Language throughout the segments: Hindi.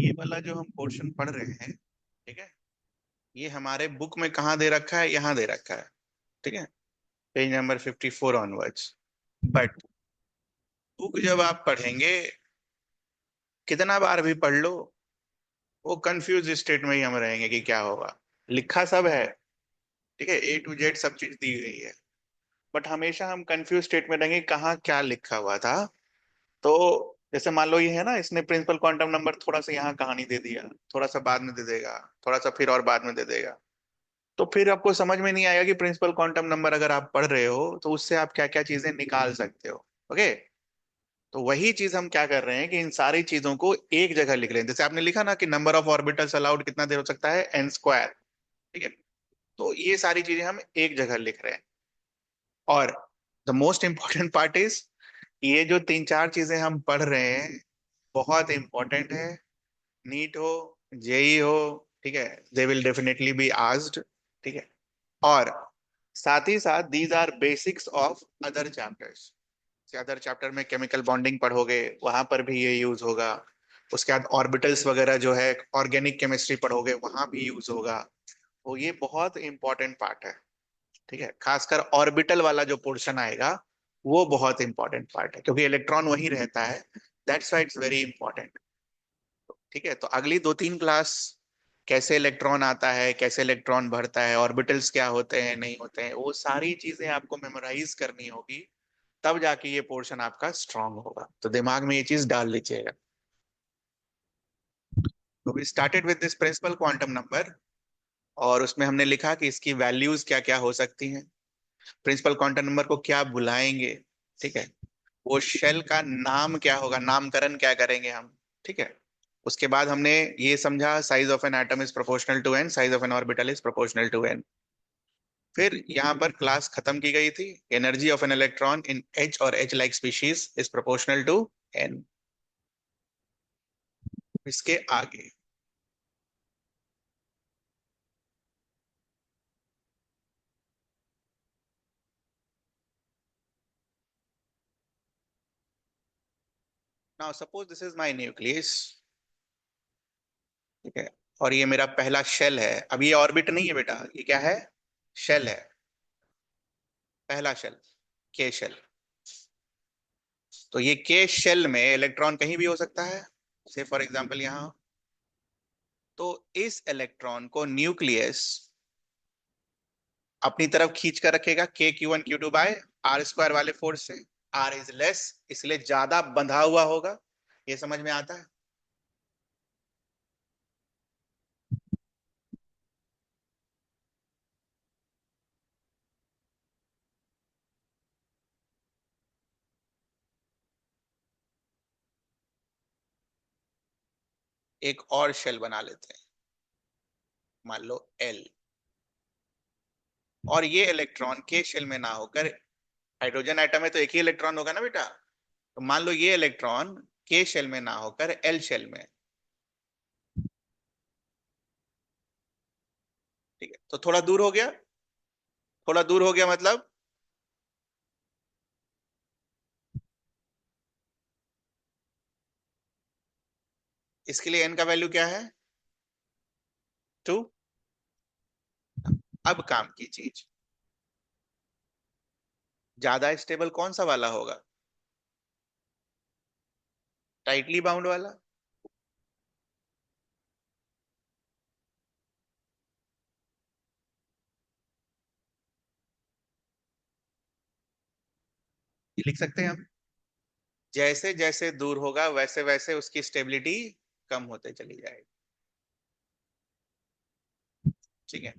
ये वाला जो हम पोर्शन पढ़ रहे हैं, ठीक है, ये हमारे बुक में कहाँ दे रखा है, यहाँ दे रखा है, ठीक है, page number 54 onwards. But book जब आप पढ़ेंगे, कितना बार भी पढ़ लो, वो कंफ्यूज स्टेट में ही हम रहेंगे कि क्या होगा। लिखा सब है, ठीक है, A to Z सब चीज दी गई है, बट हमेशा हम कंफ्यूज स्टेट में रहेंगे कहाँ क्या लिखा हुआ था। तो जैसे मान लो ये है ना, इसने प्रिंसिपल क्वांटम नंबर थोड़ा सा यहाँ कहानी दे दिया, थोड़ा सा बाद में दे देगा, थोड़ा सा फिर और बाद में दे देगा, तो फिर आपको समझ में नहीं आएगा कि प्रिंसिपल क्वांटम नंबर अगर आप पढ़ रहे हो तो उससे आप क्या क्या चीजें निकाल सकते हो। ओके, तो वही चीज हम क्या कर रहे हैं कि इन सारी चीजों को एक जगह लिख रहे हैं। जैसे आपने लिखा ना कि नंबर ऑफ ऑर्बिटल्स अलाउड कितना देर हो सकता है, n², ठीक है, तो ये सारी चीजें हम एक जगह लिख रहे हैं। और the most important part is, ये जो तीन चार चीजें हम पढ़ रहे हैं बहुत इंपॉर्टेंट है। नीट हो, जेई हो, ठीक है, they will definitely be asked, ठीक है। और साथ ही साथ these our basics of other chapters. Other chapter में केमिकल बॉन्डिंग पढ़ोगे, वहां पर भी ये यूज होगा। उसके बाद ऑर्बिटल्स वगैरह जो है, ऑर्गेनिक केमिस्ट्री पढ़ोगे, वहां भी यूज होगा। तो ये बहुत इंपॉर्टेंट पार्ट है, ठीक है, खासकर ऑर्बिटल वाला जो पोर्शन आएगा वो बहुत इंपॉर्टेंट पार्ट है, क्योंकि इलेक्ट्रॉन वही रहता है। That's why it's very important. ठीक है, तो अगली दो तीन क्लास कैसे इलेक्ट्रॉन आता है, कैसे इलेक्ट्रॉन भरता है, ऑर्बिटल्स क्या होते हैं नहीं होते हैं, वो सारी चीजें आपको मेमोराइज करनी होगी, तब जाके ये पोर्शन आपका स्ट्रांग होगा। तो दिमाग में ये चीज डाल लीजिएगा। तो we started with this principal quantum number, और उसमें हमने लिखा कि इसकी वैल्यूज क्या क्या हो सकती हैं, प्रिंसिपल क्वांटम नंबर को क्या बुलाएंगे, ठीक है, वो शेल का नाम क्या होगा, नामकरण क्या करेंगे हम, ठीक है। उसके बाद हमने ये समझा size of an atom is proportional to n, size of N orbital is proportional to n. फिर यहाँ पर क्लास खत्म की गई थी। Energy of an electron in H और H like species is proportional to n. इसके आगे now suppose this is my nucleus, ठीक है, और ये मेरा पहला शेल है। अब ये ऑर्बिट नहीं है बेटा, ये क्या है, शेल है, पहला शेल, के शेल। तो ये के शेल में इलेक्ट्रॉन कहीं भी हो सकता है, से फॉर एग्जांपल यहाँ। तो इस इलेक्ट्रॉन को न्यूक्लियस अपनी तरफ खींच कर रखेगा K(Q1 Q2)/r² वाले फोर्स से। R इज लेस, इसलिए ज्यादा बंधा हुआ होगा। ये समझ में आता है। एक और शेल बना लेते हैं, मान लो L। और ये इलेक्ट्रॉन के शेल में ना होकर, हाइड्रोजन एटम है तो एक ही इलेक्ट्रॉन होगा ना बेटा, तो मान लो ये इलेक्ट्रॉन के शेल में ना होकर L शेल में, ठीक है, तो थोड़ा दूर हो गया। थोड़ा दूर हो गया मतलब, इसके लिए n का वैल्यू क्या है, 2। अब काम की चीज, ज्यादा स्टेबल कौन सा वाला होगा, टाइटली बाउंड वाला। ये लिख सकते हैं हम, जैसे जैसे दूर होगा वैसे वैसे उसकी स्टेबिलिटी कम होते चली जाएगी, ठीक है।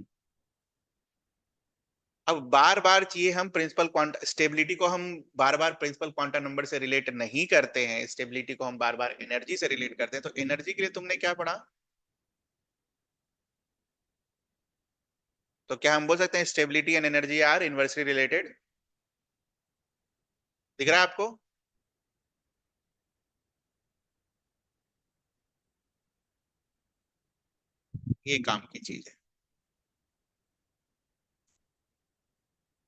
अब बार बार चाहिए हम प्रिंसिपल क्वांटम स्टेबिलिटी को, हम बार बार प्रिंसिपल क्वांटम नंबर से रिलेट नहीं करते हैं, स्टेबिलिटी को हम बार बार एनर्जी से रिलेट करते हैं। तो एनर्जी के लिए तुमने क्या पढ़ा, तो क्या हम बोल सकते हैं stability and energy are inversely related, दिख रहा है आपको। ये काम की चीज है।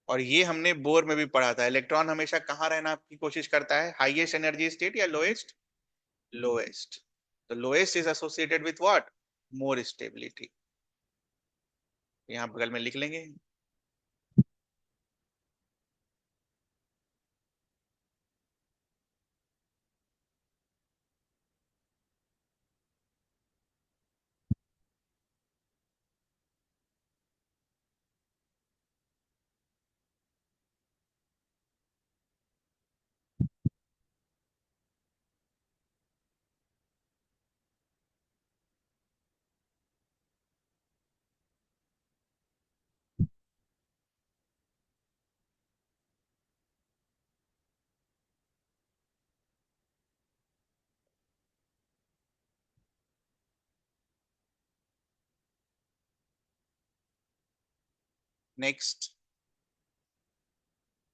और ये हमने बोर में भी पढ़ा था, इलेक्ट्रॉन हमेशा कहाँ रहना की कोशिश करता है, हाईएस्ट एनर्जी स्टेट या लोएस्ट, लोएस्ट। तो lowest is associated with what? More stability. यहाँ बगल में लिख लेंगे। Next,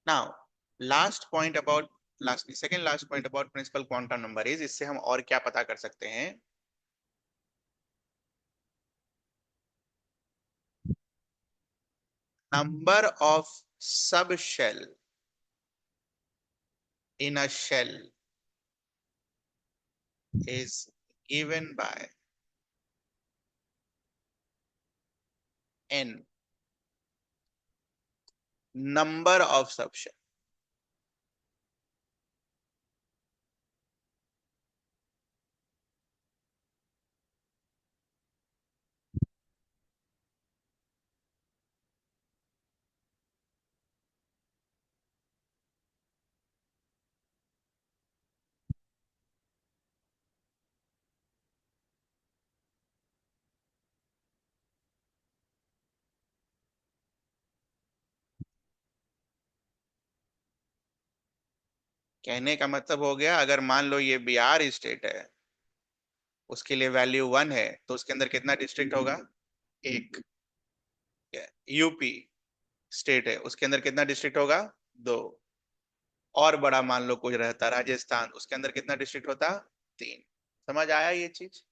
now last point about, last second last point about principal quantum number is, इससे हम और क्या पता कर सकते हैं? Number of sub shell in a shell is given by n number of subshell. कहने का मतलब हो गया, अगर मान लो ये बिहार स्टेट है, उसके लिए वैल्यू 1 है, तो उसके अंदर कितना डिस्ट्रिक्ट होगा? एक। यूपी स्टेट है, उसके अंदर कितना डिस्ट्रिक्ट होगा? दो। और बड़ा मान लो कुछ रहता राजस्थान, उसके अंदर कितना डिस्ट्रिक्ट होता? तीन। समझ आया ये चीज?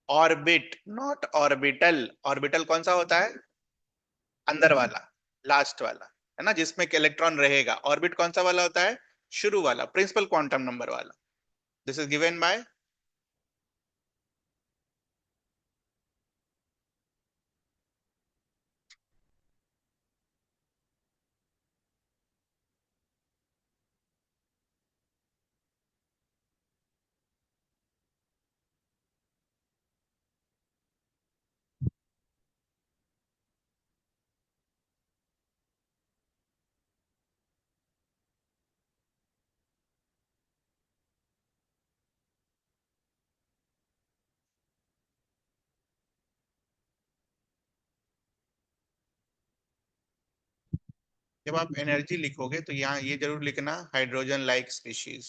Orbit not orbital. ऑर्बिटल कौन सा होता है? अंदर वाला, लास्ट वाला, है ना, जिसमें इलेक्ट्रॉन रहेगा। ऑर्बिट कौन सा वाला होता है? शुरू वाला, प्रिंसिपल क्वांटम नंबर वाला। दिस इज गिवन बाय, जब आप एनर्जी लिखोगे तो यहाँ ये जरूर लिखना, hydrogen like species.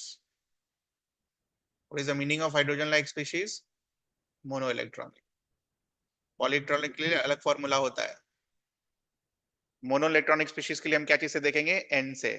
What is the meaning of hydrogen like species? Mono electronic. Polyelectronic के लिए अलग फॉर्मूला होता है। मोनो इलेक्ट्रॉनिक स्पीशीज के लिए हम क्या चीज से देखेंगे? एन से।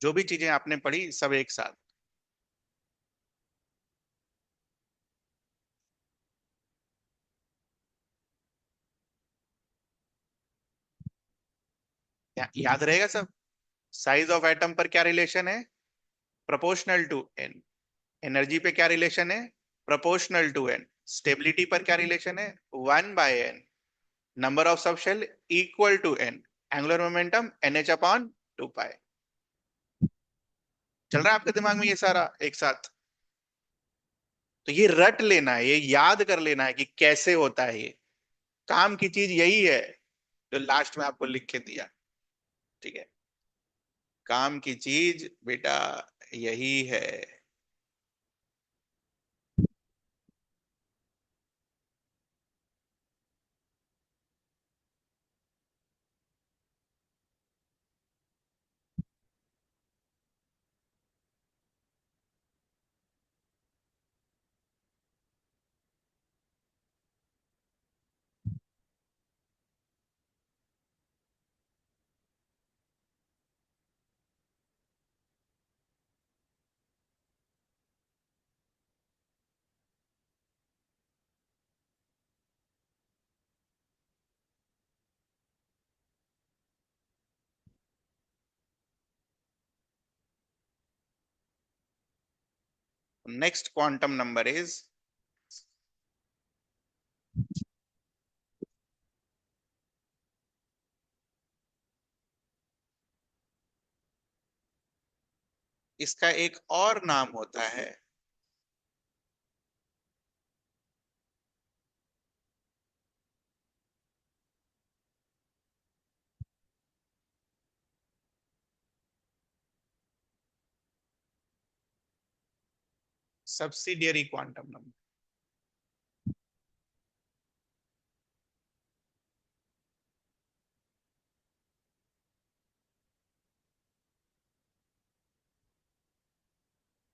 जो भी चीजें आपने पढ़ी सब एक साथ। याद रहेगा सब? साइज ऑफ एटम पर क्या रिलेशन है? Proportional to N. एनर्जी पे क्या रिलेशन है? Proportional to N. स्टेबिलिटी पर क्या रिलेशन है? 1/n। Number of sub shell equal to N. Angular momentum NH upon 2 pi. चल रहा है आपके दिमाग में ये सारा एक साथ? तो ये रट लेना है, ये याद कर लेना है कि कैसे होता है ये। काम की चीज यही है जो लास्ट में आपको लिख के दिया। ठीक है, काम की चीज बेटा यही है। नेक्स्ट क्वांटम नंबर इज, इसका एक और नाम होता है सब्सिडियरी क्वांटम नंबर।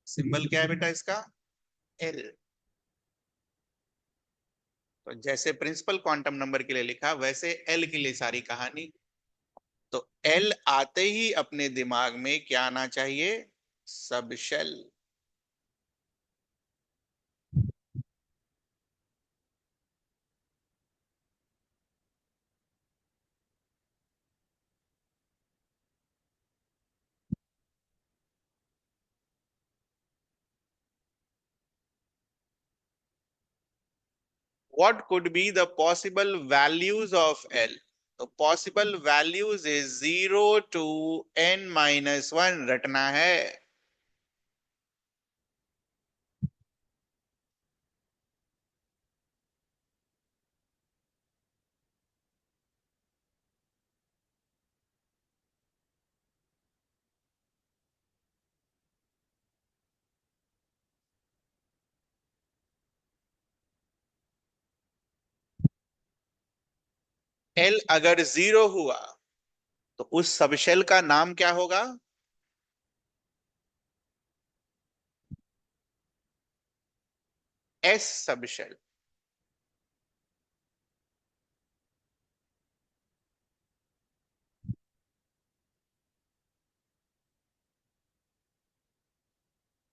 सिंबल क्या है बेटा इसका? एल। तो जैसे प्रिंसिपल क्वांटम नंबर के लिए लिखा, वैसे एल के लिए सारी कहानी। तो एल आते ही अपने दिमाग में क्या आना चाहिए? Sub shell. What could be the possible values of L? तो possible values is 0 to n-1 रटना है। L अगर 0 हुआ तो उस सबशेल का नाम क्या होगा? S subshell.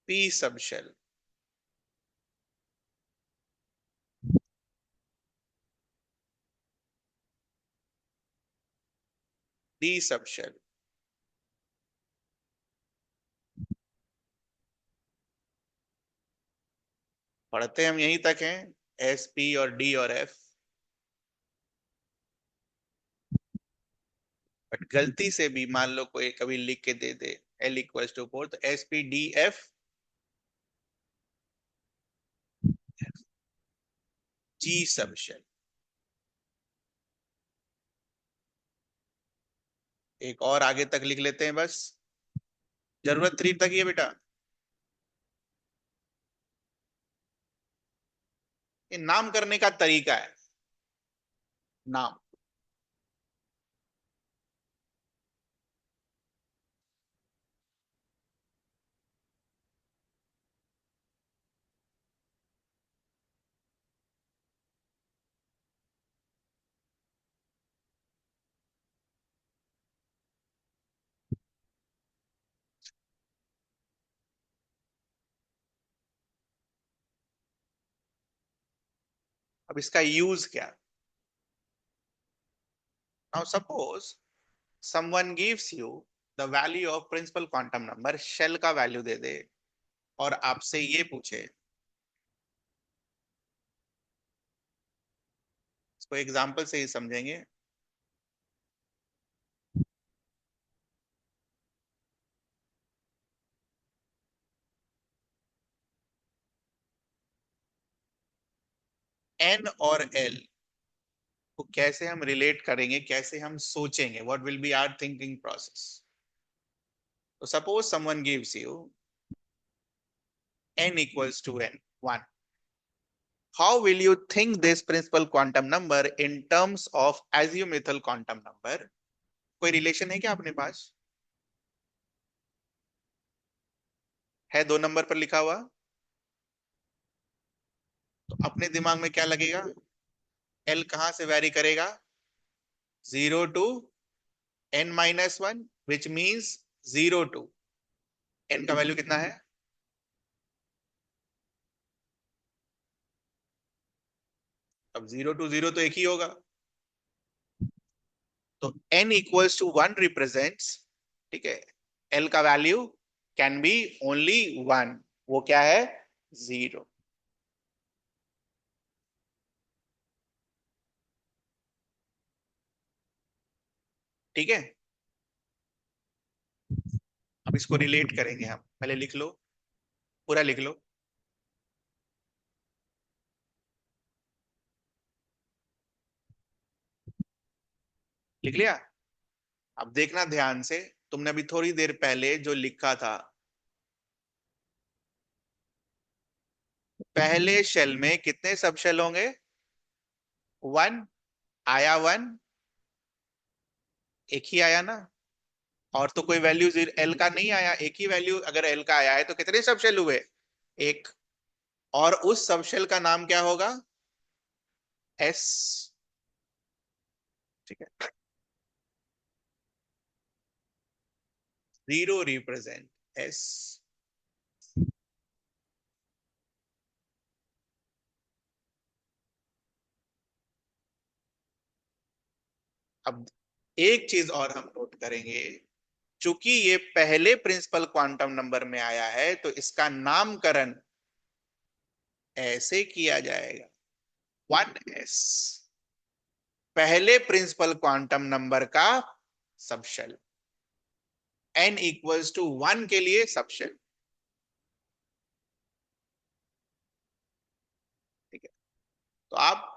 P subshell. D subshell. पढ़ते हम यहीं तक हैं, S P और D और F। बट गलती से भी मान लो कोई कभी लिख के दे दे L इक्वल्स टू 4, तो SP D F G subshell. एक और आगे तक लिख लेते हैं बस, जरूरत 3 तक ही है बेटा। ये नाम करने का तरीका है। नाम। अब इसका यूज क्या? Now suppose someone gives you the value of principal quantum number, shell का वैल्यू दे दे और आपसे ये पूछे, इसको एग्जांपल से ही समझेंगे। एन और एल को कैसे हम रिलेट करेंगे, कैसे हम सोचेंगे, what will be our thinking process. तो suppose someone gives you n equals to n 1, how will you think this principal quantum number in terms of azimuthal quantum number? कोई रिलेशन है क्या अपने पास? है 2 नंबर पर लिखा हुआ, तो अपने दिमाग में क्या लगेगा? एल कहां से वैरी करेगा? 0 to n-1, which means 0 to n का वैल्यू कितना है? अब 0 to 0 तो एक ही होगा, तो n=1 रिप्रेजेंट्स, ठीक है, एल का वैल्यू कैन बी ओनली 1, वो क्या है? 0। ठीक है, अब इसको रिलेट करेंगे हम, पहले लिख लो, पूरा लिख लो। लिख लिया? अब देखना ध्यान से, तुमने अभी थोड़ी देर पहले जो लिखा था, पहले शेल में कितने सब शेल होंगे? 1 आया, 1 एक ही आया ना, और तो कोई वैल्यू एल का नहीं आया, एक ही वैल्यू अगर एल का आया है तो कितने सब शेल हुए? एक। और उस सब शेल का नाम क्या होगा? एस। ठीक है, 0 रिप्रेजेंट एस। अब एक चीज और हम नोट करेंगे, चूंकि ये पहले प्रिंसिपल क्वांटम नंबर में आया है तो इसका नामकरण ऐसे किया जाएगा, 1s, पहले प्रिंसिपल क्वांटम नंबर का सबशेल, n=1 के लिए सबशेल। ठीक है, तो आप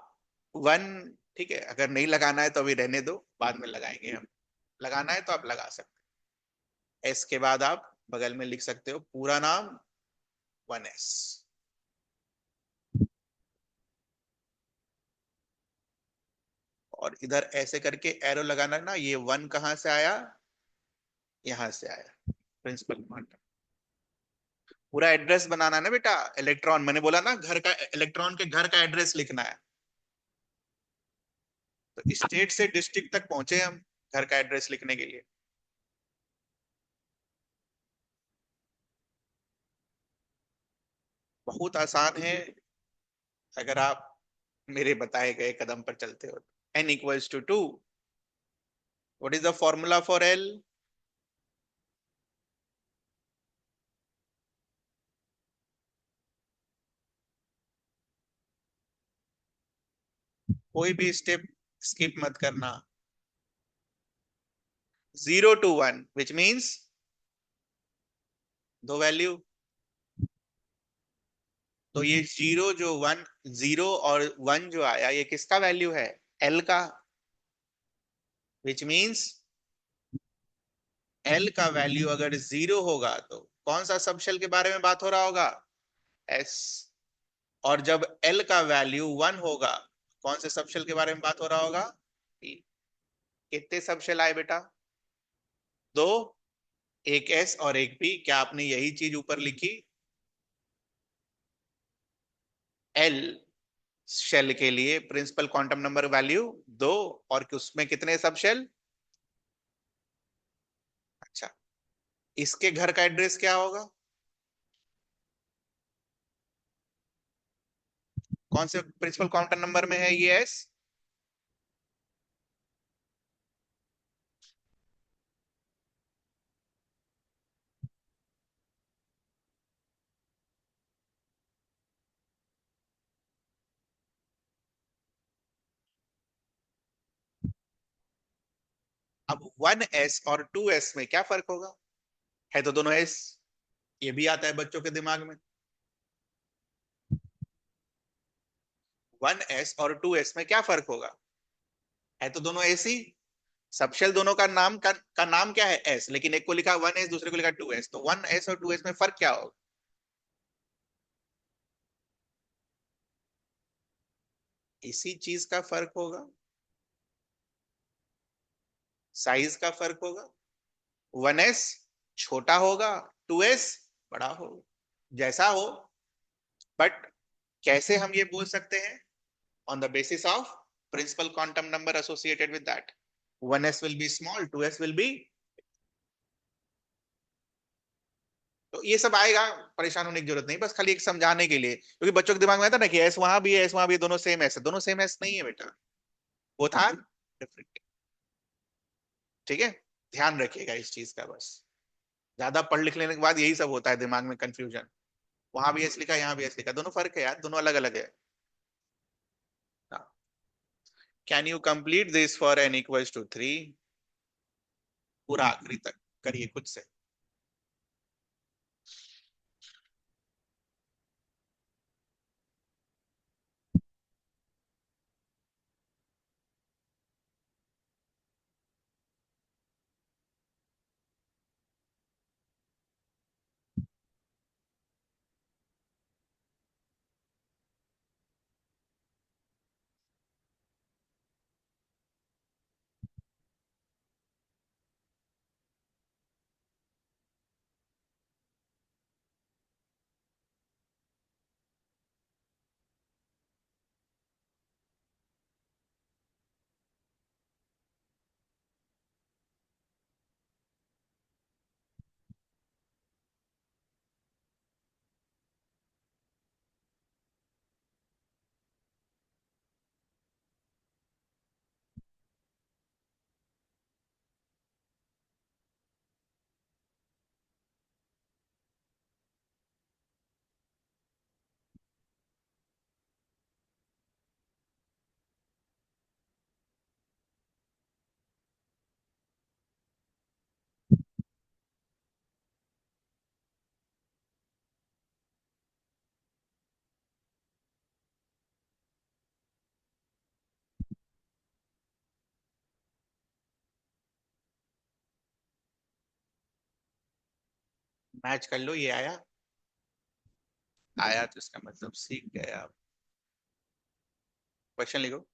1, ठीक है, अगर नहीं लगाना है तो अभी रहने दो, बाद में लगाएंगे हम। लगाना है तो आप लगा सकते हैं, एस के बाद आप बगल में लिख सकते हो पूरा नाम 1s। और इधर ऐसे करके एरो लगाना ना, ये 1 कहां से आया? यहां से आया, प्रिंसिपल क्वांटम। पूरा एड्रेस बनाना है ना बेटा, इलेक्ट्रॉन, मैंने बोला ना घर का, इलेक्ट्रॉन के घर का एड्रेस लिखना है। तो स्टेट से डिस्ट्रिक्ट तक पहुंचे हम घर का एड्रेस लिखने के लिए। बहुत आसान है अगर आप मेरे बताए गए कदम पर चलते हो। n=2, what is the formula for L? कोई भी स्टेप स्किप मत करना। 0 to 1 विच मीन्स दो वैल्यू, तो ये जीरो जो 1, 0 और 1 जो आया, ये किसका वैल्यू है? एल का, विच मीन्स एल का वैल्यू अगर 0 होगा तो कौन सा सबशेल के बारे में बात हो रहा होगा? एस। और जब एल का वैल्यू 1 होगा, कौन से सबशेल के बारे में बात हो रहा होगा? P। कितने सबशेल आए बेटा? 2, एक एस और एक पी। क्या आपने यही चीज ऊपर लिखी? एल शेल के लिए प्रिंसिपल क्वांटम नंबर वैल्यू 2, और उसमें कितने सबशेल? अच्छा, इसके घर का एड्रेस क्या होगा? कौन से प्रिंसिपल क्वांटम नंबर में है ये एस? अब 1s और 2s में क्या फर्क होगा? है तो दोनों s, ये भी आता है बच्चों के दिमाग में। 1s और 2s में क्या फर्क होगा? है तो दोनों s ही। सब शेल दोनों का नाम क्या है? एस, लेकिन एक को लिखा 1s, दूसरे को लिखा 2s, तो 1s और 2s में फर्क क्या होगा? इसी चीज का फर्क होगा, साइज का फर्क होगा। 1s छोटा होगा, 2s बड़ा होगा, जैसा हो। बट कैसे हम ये बोल सकते हैं? On the basis of principal quantum number associated with that. 1s will be small, 2s will be. तो ये सब आएगा, परेशान होने की जरूरत नहीं, बस खाली एक समझाने के लिए, क्योंकि बच्चों के दिमाग में आता है ना कि एस वहां भी है, एस वहां भी है, दोनों सेम एस है। दोनों सेम एस नहीं है बेटा, वो था डिफरेंट। ठीक है, ध्यान रखिएगा इस चीज का बस। ज्यादा पढ़ लिख लेने के बाद यही सब होता है, दिमाग में कंफ्यूजन। वहां भी एस लिखा, यहाँ भी एस लिखा, दोनों फर्क है यार, दोनों अलग अलग है। Can you complete this for N equals to 3? पूरा आखिरी तक करिए खुद से। मैच कर लो, ये आया। आया तो इसका मतलब सीख गए आप। क्वेश्चन लिखो।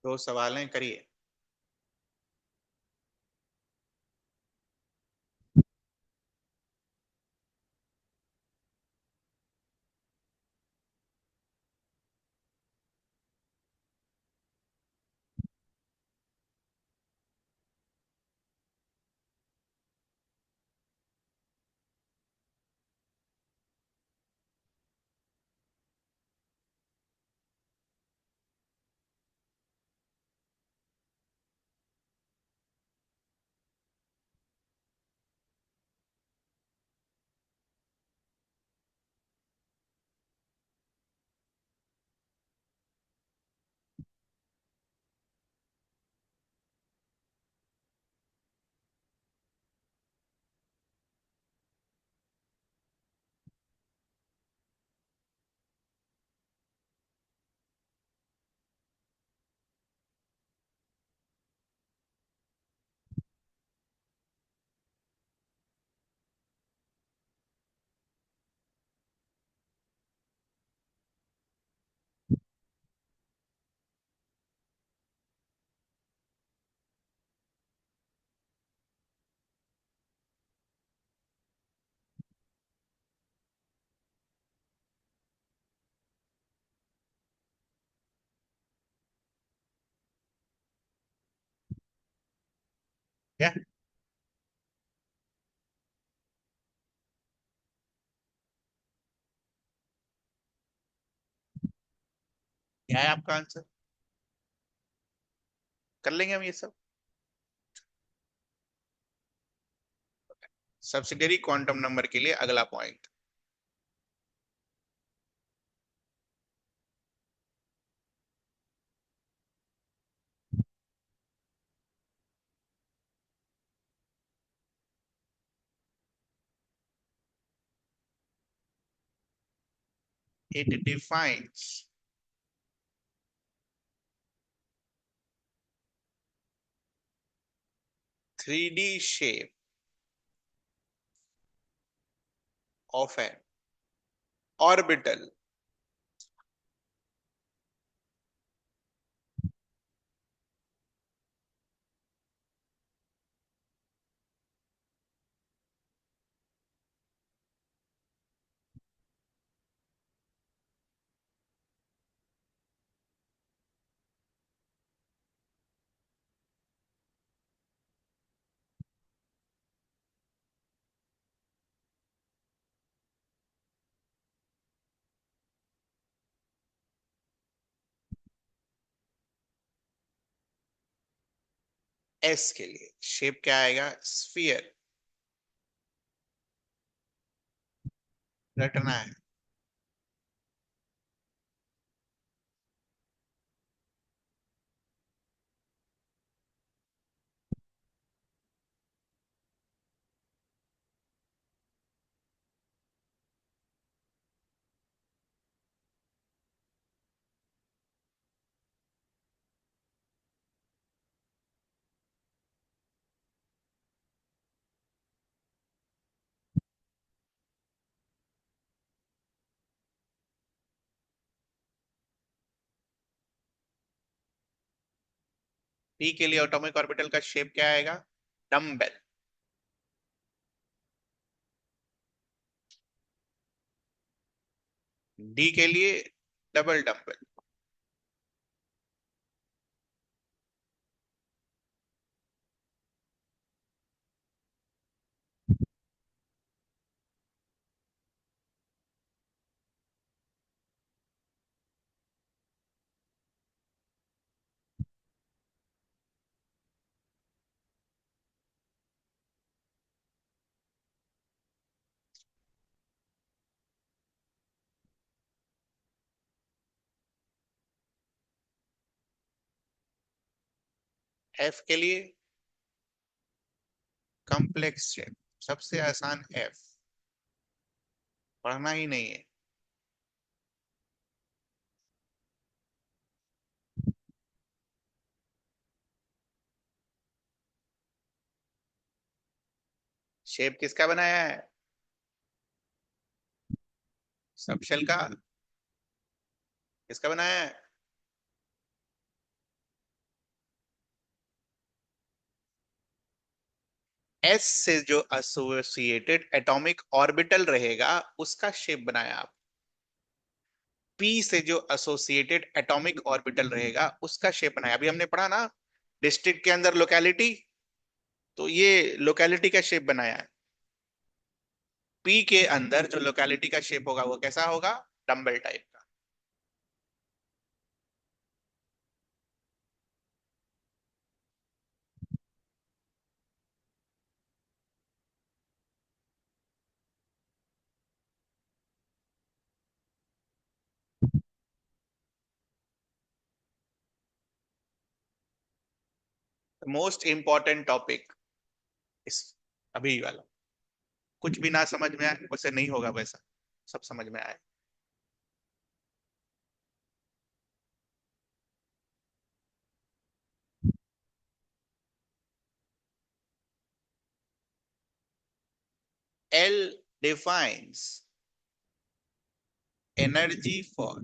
दो सवाल हैं, करिए। क्या क्या है आपका आंसर? कर लेंगे हम ये सब। सब्सिडियरी क्वांटम नंबर के लिए अगला point. It defines 3D shape of an orbital S के लिए शेप क्या आएगा? स्फीयर रटना है। डी के लिए एटॉमिक ऑर्बिटल का शेप क्या आएगा? डम्बेल। डी के लिए डबल डम्बल। एफ के लिए कॉम्प्लेक्स शेप, सबसे आसान एफ, पढ़ना ही नहीं है। शेप किसका बनाया है? सबशेल का। किसका बनाया है? एस से जो एसोसिएटेड एटॉमिक ऑर्बिटल रहेगा उसका शेप बनाया आप। पी से जो एसोसिएटेड एटॉमिक ऑर्बिटल रहेगा उसका शेप बनाया। अभी हमने पढ़ा ना डिस्ट्रिक्ट के अंदर लोकेलिटी, तो ये लोकेलिटी का शेप बनाया है। पी के अंदर जो लोकेलिटी का शेप होगा वो कैसा होगा? डम्बल टाइप का। मोस्ट इंपॉर्टेंट टॉपिक इस अभी वाला, कुछ भी ना समझ में आए वैसे नहीं होगा, वैसा सब समझ में आए। एल डिफाइंस एनर्जी फॉर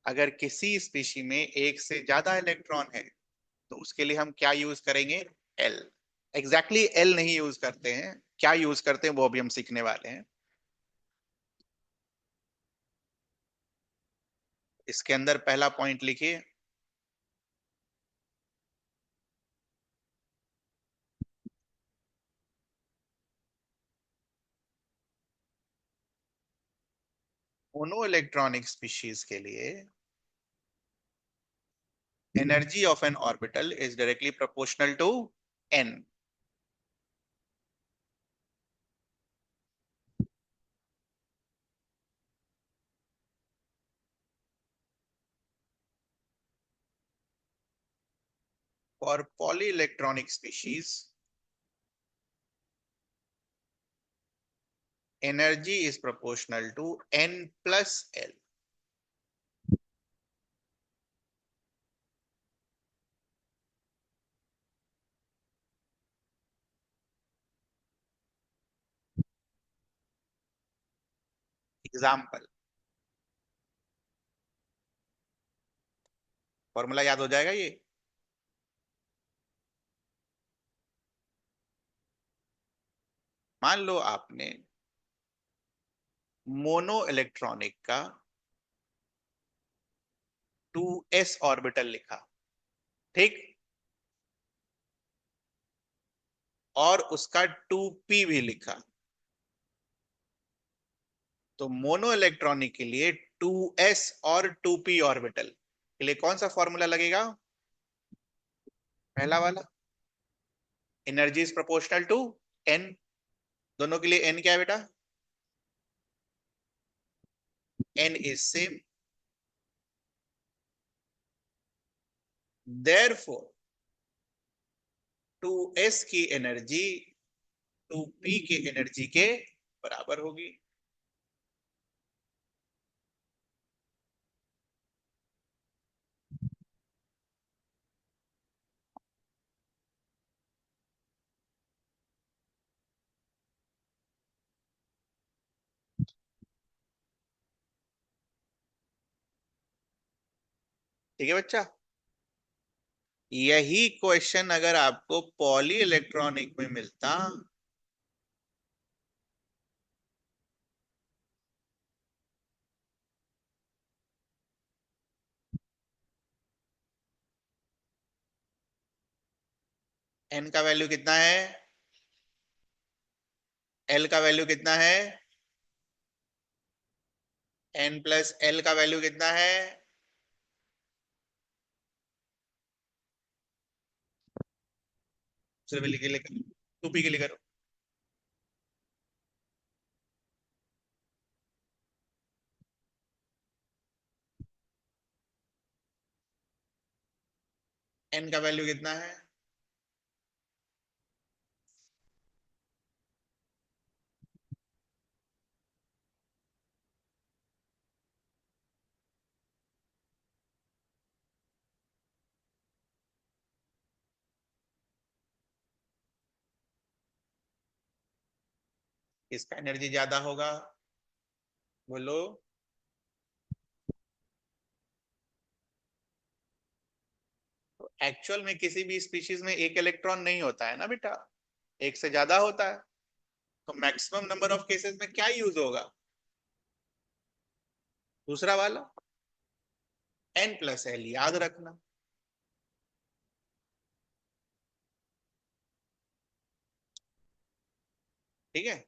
अगर किसी स्पीशी में एक से ज्यादा इलेक्ट्रॉन है तो उसके लिए हम क्या यूज करेंगे? एल। एग्जैक्टली एल नहीं यूज करते हैं, क्या यूज करते हैं वो अभी हम सीखने वाले हैं। इसके अंदर पहला पॉइंट लिखिए, मोनो इलेक्ट्रॉनिक स्पीशीज के लिए energy of N orbital is directly proportional to N. For poly electronic species energy is proportional to n plus l। Example, formula याद हो जाएगा ये। मान लो आपने मोनो इलेक्ट्रॉनिक का 2s ऑर्बिटल लिखा, ठीक, और उसका 2p भी लिखा। तो मोनो इलेक्ट्रॉनिक के लिए 2s और 2p ऑर्बिटल के लिए कौन सा फॉर्मूला लगेगा? पहला वाला, energy is proportional to n। दोनों के लिए n क्या है बेटा? n is same, therefore 2s की एनर्जी 2p की एनर्जी के बराबर होगी। ठीक है बच्चा। यही क्वेश्चन अगर आपको पॉली इलेक्ट्रॉनिक में मिलता एन का वैल्यू कितना है, एल का वैल्यू कितना है, एन प्लस एल का वैल्यू कितना है, सिर्फ के लिए करो, 2p के लिए करो। एन का वैल्यू कितना है? इसका एनर्जी ज्यादा होगा, बोलो। तो एक्चुअल में किसी भी स्पीशीज में एक इलेक्ट्रॉन नहीं होता है ना बेटा, एक से ज्यादा होता है। तो मैक्सिमम नंबर ऑफ केसेस में क्या यूज होगा? दूसरा वाला, एन प्लस एल, याद रखना। ठीक है,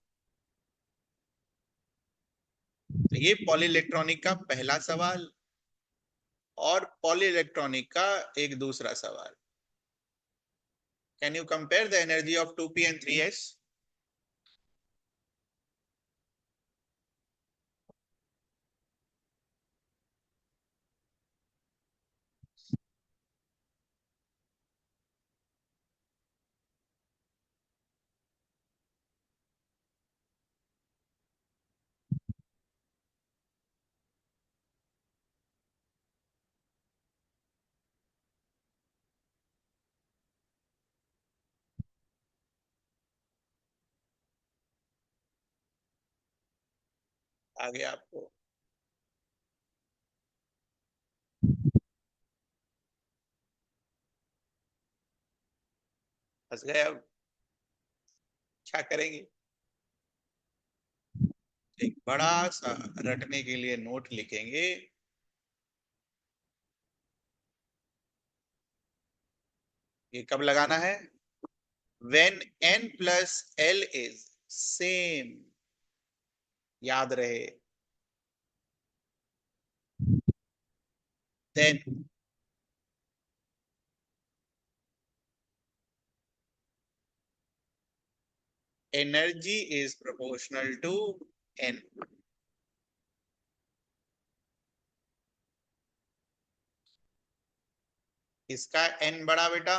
तो ये पॉली इलेक्ट्रॉनिक का पहला सवाल। और पॉली इलेक्ट्रॉनिक का एक दूसरा सवाल, can you compare the energy of 2p and 3s? आगे आपको फंस गए अब, क्या करेंगे? एक बड़ा सा रटने के लिए नोट लिखेंगे। ये कब लगाना है? when n plus l is same, याद रहे, then energy is proportional to n। इसका n बड़ा बेटा,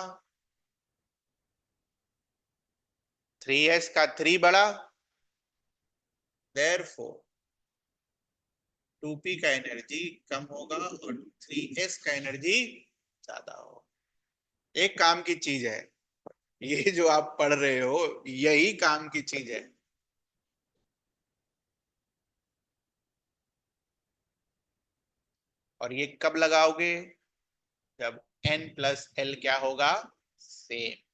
3s का 3 बड़ा, therefore 2p का एनर्जी कम होगा और 3s का एनर्जी ज्यादा होगा। एक काम की चीज है, ये जो आप पढ़ रहे हो यही काम की चीज है। और ये कब लगाओगे? जब n प्लस l क्या होगा? सेम।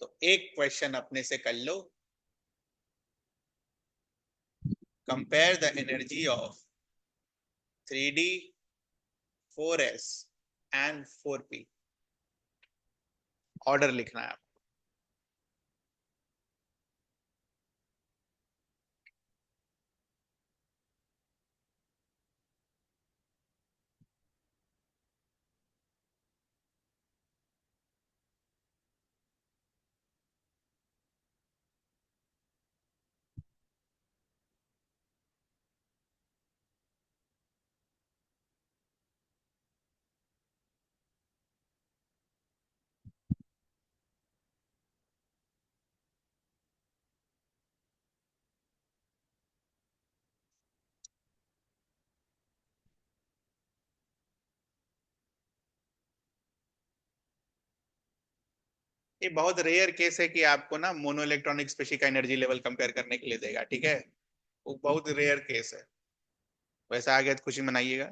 तो एक क्वेश्चन अपने से कर लो, compare the energy of 3d, 4s and 4p। Order लिखना है। ये बहुत रेयर केस है कि आपको ना मोनो इलेक्ट्रॉनिक स्पेशी का एनर्जी लेवल कंपेयर करने के लिए देगा, ठीक है? वो बहुत रेयर केस है। वैसा आ गया तो खुशी मनाइएगा।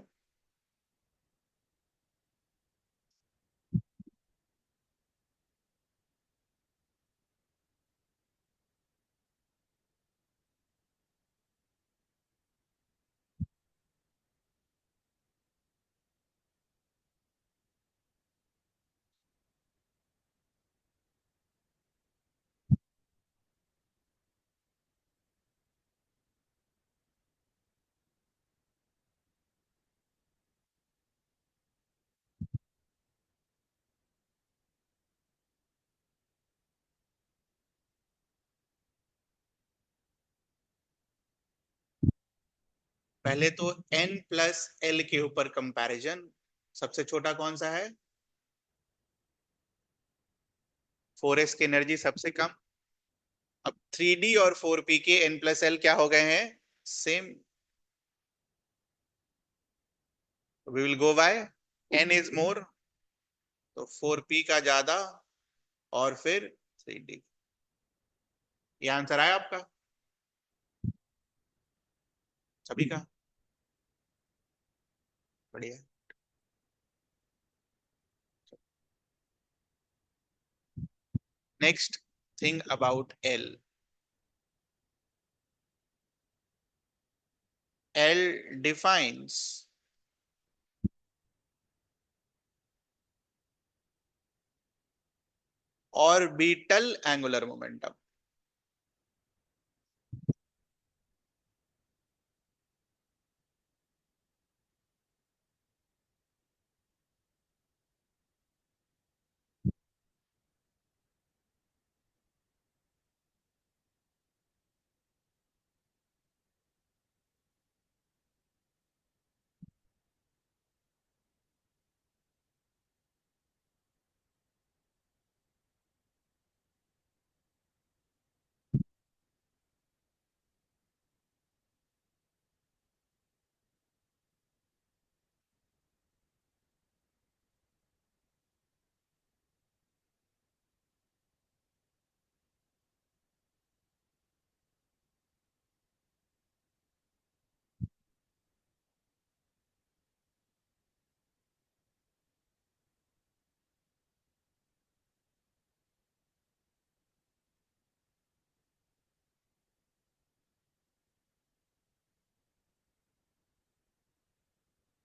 पहले तो n प्लस l के ऊपर कंपैरिजन। सबसे छोटा कौन सा है? 4s की एनर्जी सबसे कम। अब 3d और 4p के n प्लस l क्या हो गए हैं? Same. We will go by n is more, तो 4p का ज्यादा और फिर 3d। ये आंसर आया आपका सभी का? बढ़िया। Next thing about l। l defines orbital angular momentum।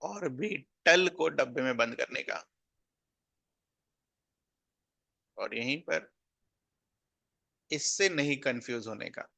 Orbital को डब्बे में बंद करने का। और यहीं पर इससे नहीं कंफ्यूज होने का।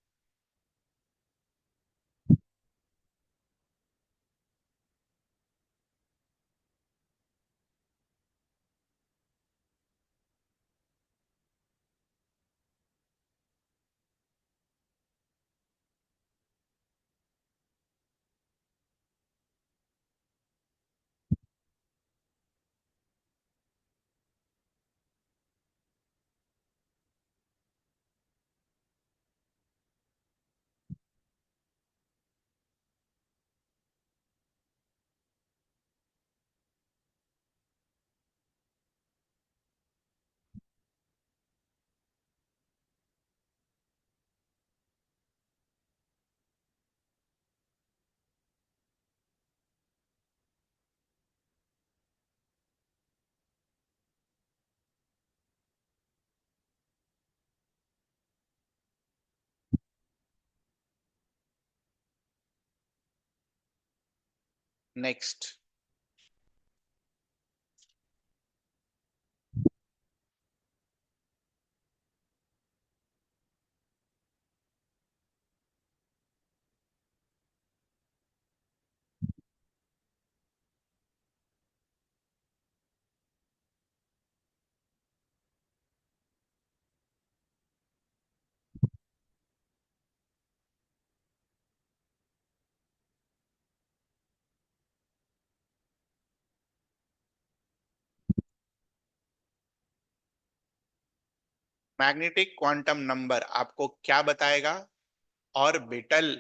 नेक्स्ट। मैग्नेटिक क्वांटम नंबर आपको क्या बताएगा? ऑर्बिटल।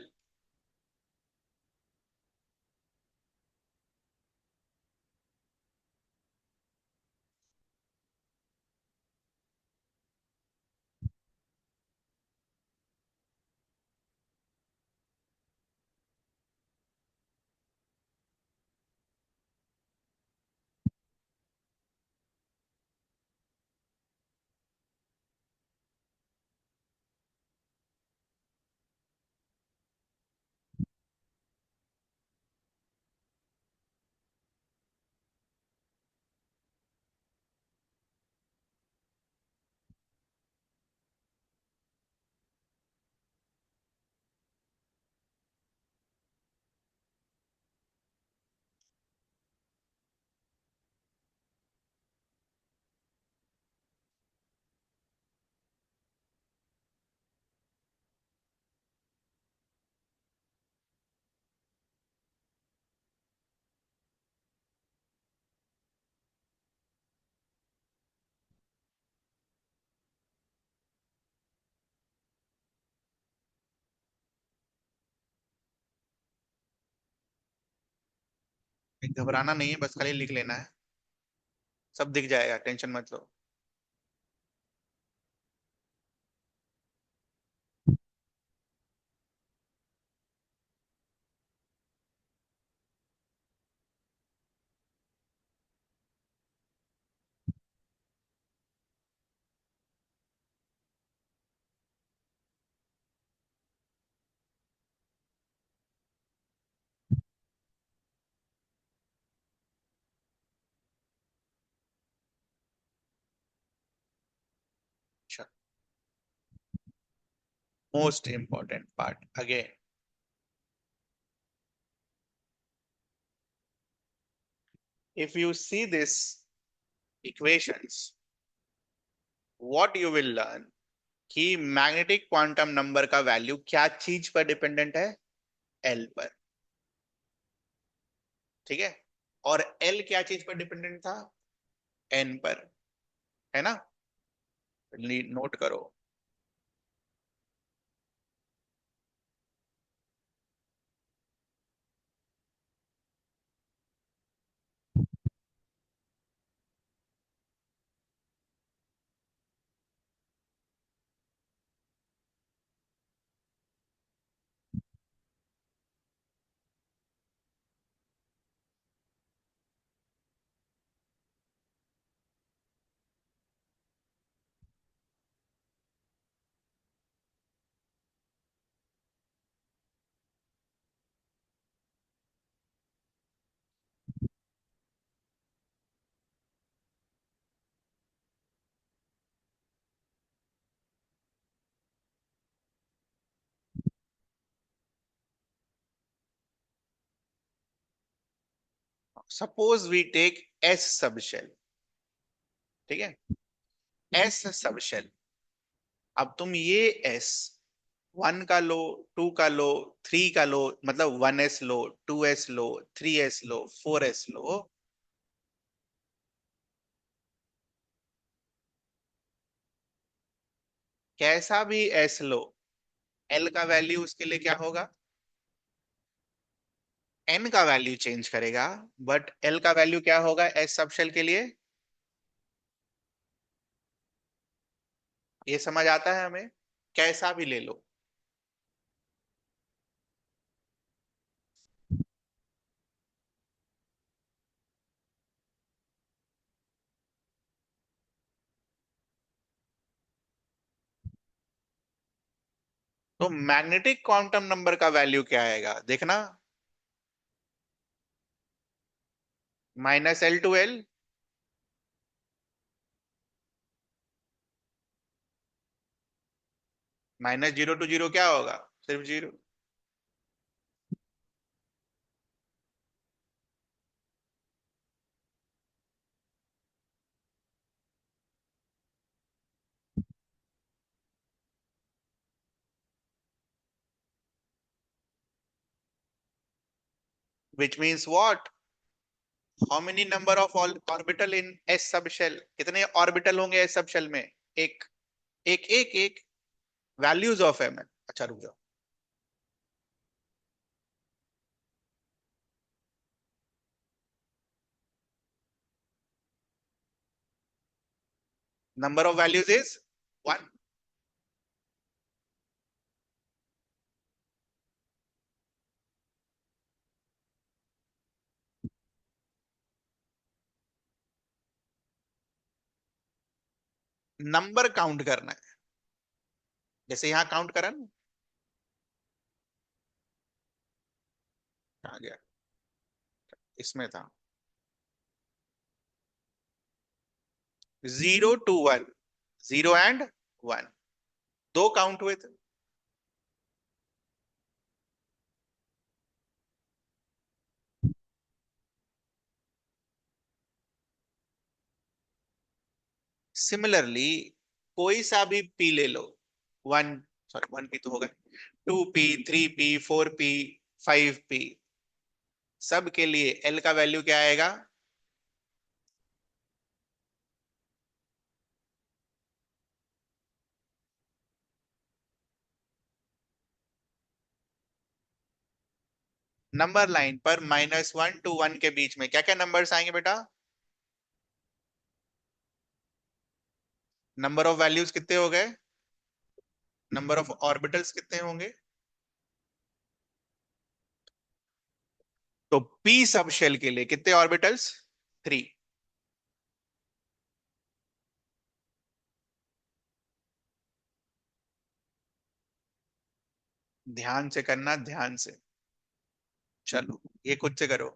घबराना नहीं है, बस खाली लिख लेना है। सब दिख जाएगा, टेंशन मत लो। अच्छा, most important part again. If you see this equations, what you will learn कि मैग्नेटिक क्वांटम नंबर का वैल्यू क्या चीज पर डिपेंडेंट है? एल पर। ठीक है। और एल क्या चीज पर डिपेंडेंट था? एन पर। है ना? नोट करो। Suppose we take S sub shell, ठीक है, एस सब शेल। अब तुम ये एस वन का लो, टू का लो, थ्री का लो, मतलब वन एस लो, टू एस लो, थ्री एस लो, फोर एस लो, कैसा भी एस लो, एल का वैल्यू उसके लिए क्या होगा? एन का वैल्यू चेंज करेगा, बट एल का वैल्यू क्या होगा एस सबशेल के लिए? ये समझ आता है हमें? कैसा भी ले लो। तो मैग्नेटिक क्वांटम नंबर का वैल्यू क्या आएगा देखना, minus L to L, minus zero to zero क्या होगा? सिर्फ zero. Which means what? How many number of orbital in S sub shell? कितने ऑर्बिटल होंगे एस सब शेल में? एक। एक एक एक। Values of M N. अच्छा रुक जाओ। Number of values is one. Number count करना है, जैसे यहां काउंट करा ना। कहाँ गया? इसमें था zero to one, zero and one, दो काउंट हुए थे। सिमिलरली कोई सा भी पी ले लो, वन, सॉरी वन पी तो होगा, two P, three P, four P, five P, सब के लिए एल का वैल्यू क्या आएगा? नंबर लाइन पर माइनस वन टू वन के बीच में क्या क्या नंबर्स आएंगे बेटा? नंबर ऑफ वैल्यूज कितने हो गए? नंबर ऑफ ऑर्बिटल्स कितने होंगे? तो पी सब शेल के लिए कितने ऑर्बिटल्स? थ्री। ध्यान से करना, ध्यान से। चलो ये खुद से करो।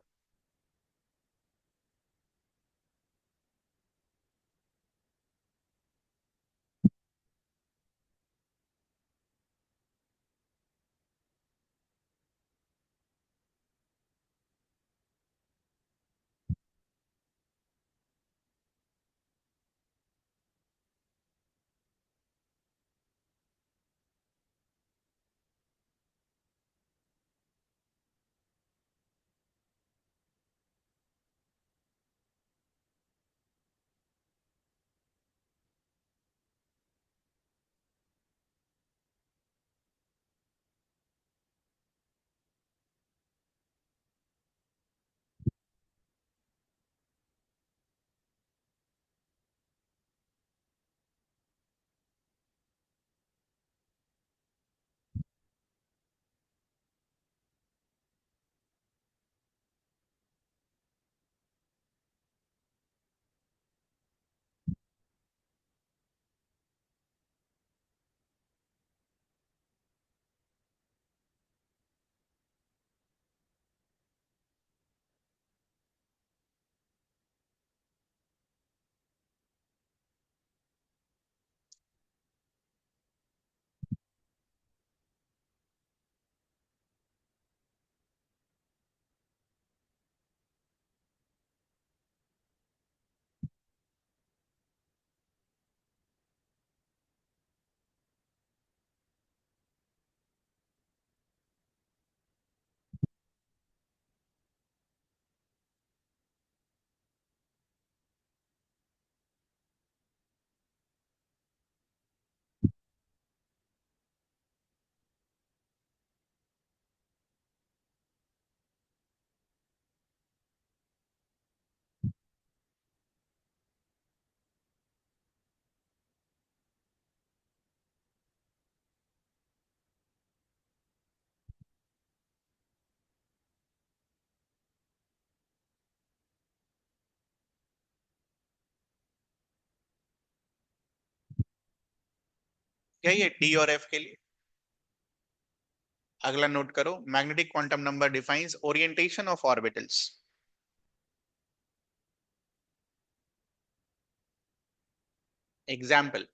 क्या ये डी और एफ के लिए? अगला नोट करो, magnetic quantum number defines orientation of orbitals. Example.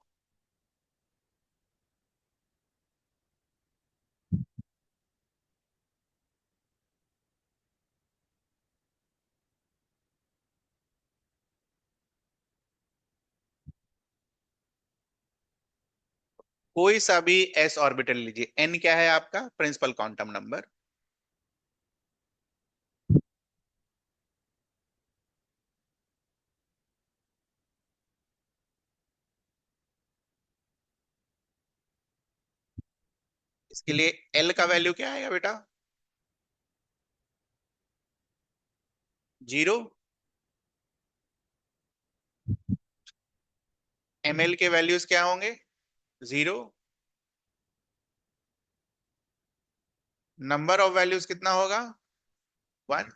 कोई सा भी एस ऑर्बिटल लीजिए, एन क्या है आपका? Principal quantum number. इसके लिए एल का वैल्यू क्या आएगा बेटा? 0। एम एल के वैल्यूज क्या होंगे? 0। नंबर ऑफ वैल्यूज कितना होगा? 1।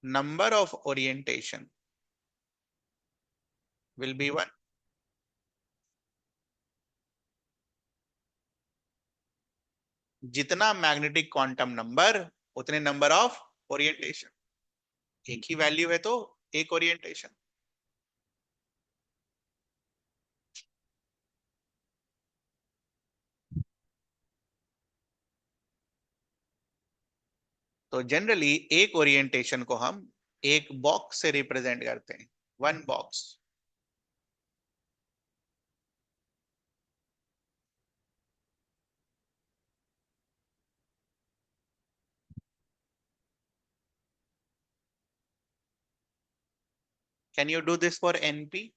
Number of orientation will be 1। जितना मैग्नेटिक क्वांटम नंबर, उतने नंबर ऑफ ओरिएंटेशन। एक ही वैल्यू है तो एक ओरिएंटेशन। तो जनरली एक ओरिएंटेशन को हम एक बॉक्स से रिप्रेजेंट करते हैं, 1 box. Can you do this for NP?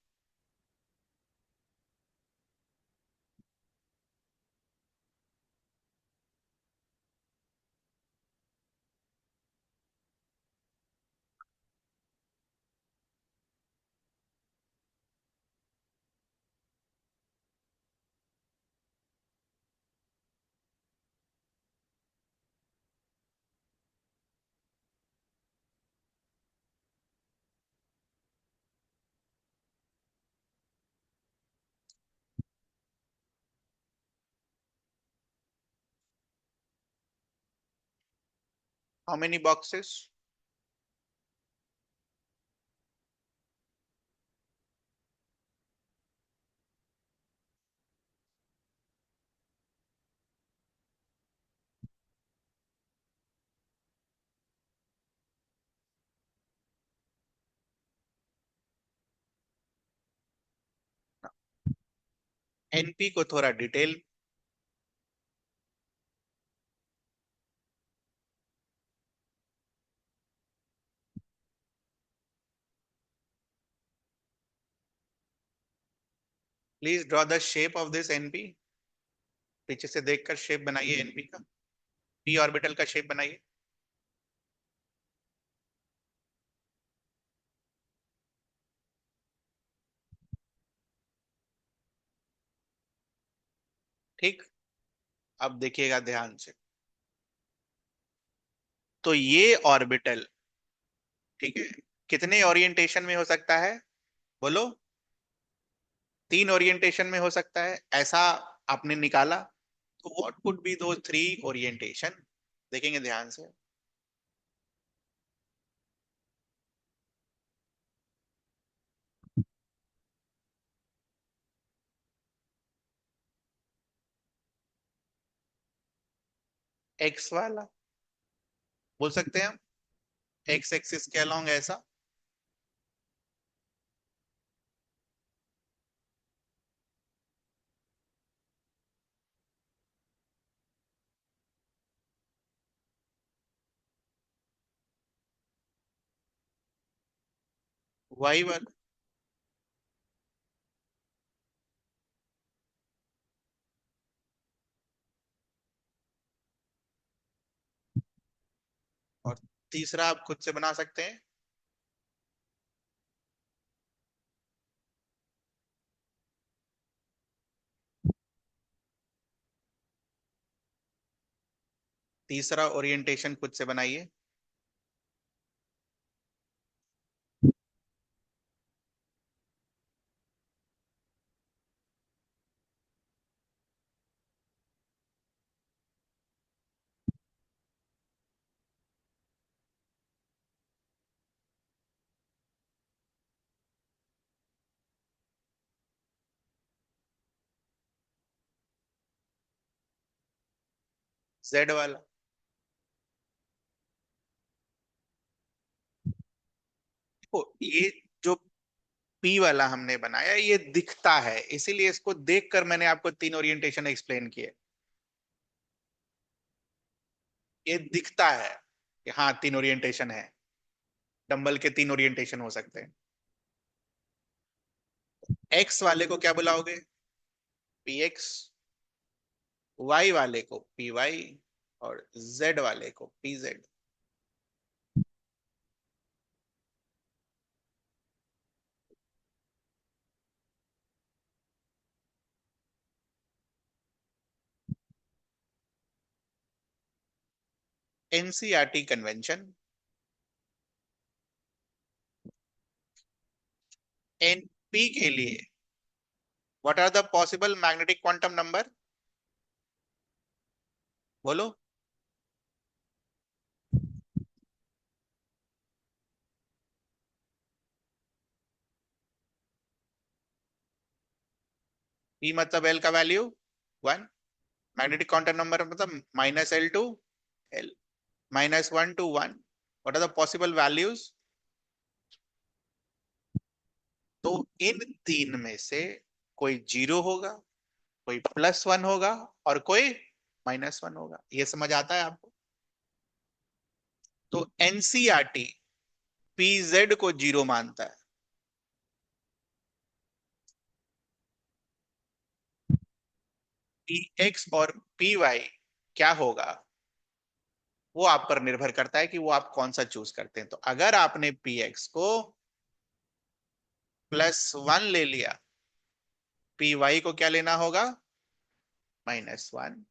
How many boxes? NP को थोड़ा detail. Please draw the shape of this NP. पीछे से देखकर शेप बनाइए एनपी का। पी ऑर्बिटल का शेप बनाइए। ठीक। अब देखिएगा ध्यान से। तो ये ऑर्बिटल, ठीक है, कितने ओरिएंटेशन में हो सकता है? बोलो। 3 ओरिएंटेशन में हो सकता है, ऐसा आपने निकाला। तो व्हाट कुड बी दो 3 ओरिएंटेशन? देखेंगे ध्यान से। एक्स वाला बोल सकते हैं हम, एक्स एक्सिस के अलोंग ऐसा। वाई वाला। और तीसरा आप खुद से बना सकते हैं। तीसरा ओरिएंटेशन खुद से बनाइए। जेड वाला। तो ये जो पी वाला हमने बनाया ये दिखता है, इसीलिए इसको देखकर मैंने आपको तीन ओरिएंटेशन एक्सप्लेन किए। ये दिखता है कि हाँ तीन ओरिएंटेशन है, डंबल के तीन ओरिएंटेशन हो सकते हैं। एक्स वाले को क्या बुलाओगे? P x. वाई वाले को पी वाई। और जेड वाले को P Z. NCERT convention. NP के लिए what are the possible magnetic quantum number? बोलो। पी मतलब एल का वैल्यू 1। मैग्नेटिक क्वांटम नंबर मतलब -L to L, -1 to 1। What are the possible values? तो इन तीन में से कोई जीरो होगा, कोई +1 होगा, और कोई -1 होगा। ये समझ आता है आपको? तो एनसीईआरटी पीजेड को जीरो मानता है। पी एक्स और पी वाई क्या होगा, वो आप पर निर्भर करता है कि वो आप कौन सा चूज करते हैं। तो अगर आपने पी एक्स को +1 ले लिया, पी वाई को क्या लेना होगा? -1।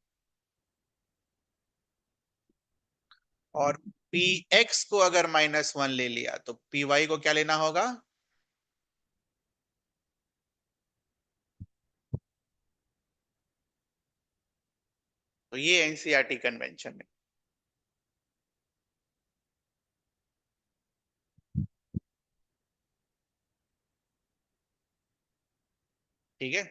और पी एक्स को अगर -1 ले लिया तो पी वाई को क्या लेना होगा? तो ये एनसीईआरटी कन्वेंशन है। ठीक है।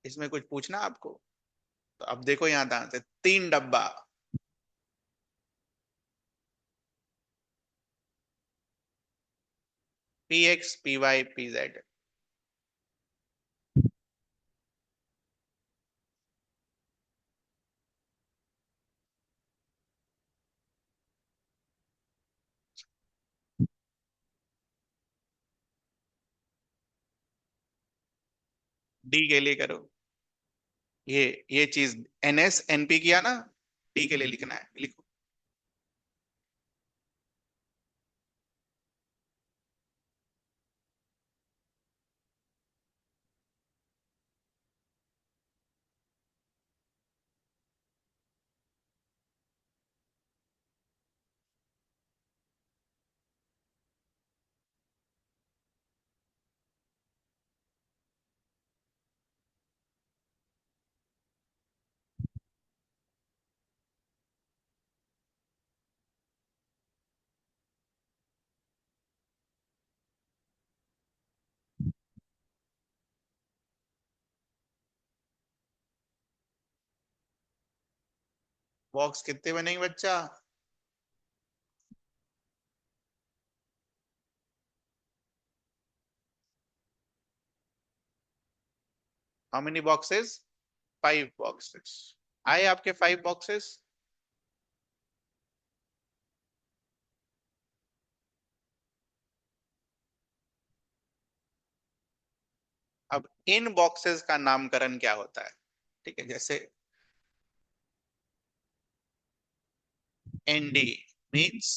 इसमें कुछ पूछना आपको? तो अब देखो यहां ध्यान से, तीन डब्बा। P X P Y P Z. D के लिए करो। ये चीज एनएस एनपी किया ना, डी के लिए लिखना है, लिखो। बॉक्स कितने बनेंगे बच्चा? How many boxes? 5 बॉक्सेस। आए आपके 5 बॉक्सेस? अब इन बॉक्सेस का नामकरण क्या होता है? ठीक है, जैसे एनडी मीन्स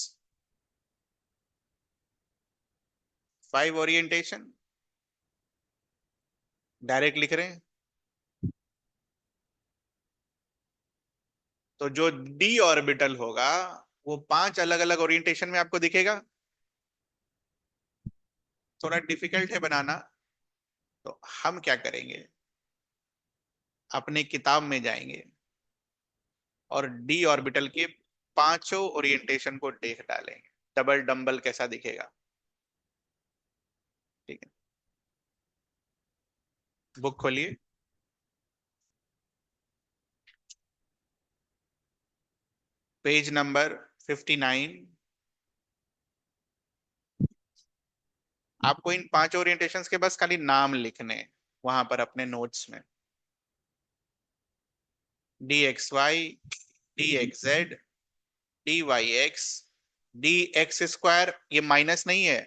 5 ओरिएंटेशन, डायरेक्ट लिख रहे हैं। तो जो डी ऑर्बिटल होगा वो 5 अलग अलग ओरिएंटेशन में आपको दिखेगा। थोड़ा डिफिकल्ट है बनाना। तो हम क्या करेंगे, अपने किताब में जाएंगे और डी ऑर्बिटल के पांचों ओरिएंटेशन को देख डालेंगे, डबल डंबल कैसा दिखेगा। ठीक है, बुक खोलिए। Page number 59। आपको इन 5 ओरिएंटेशंस के बस खाली नाम लिखने हैं वहां पर अपने नोट्स में। D X Y, D X Z, D Y X, D X square, ये माइनस नहीं है,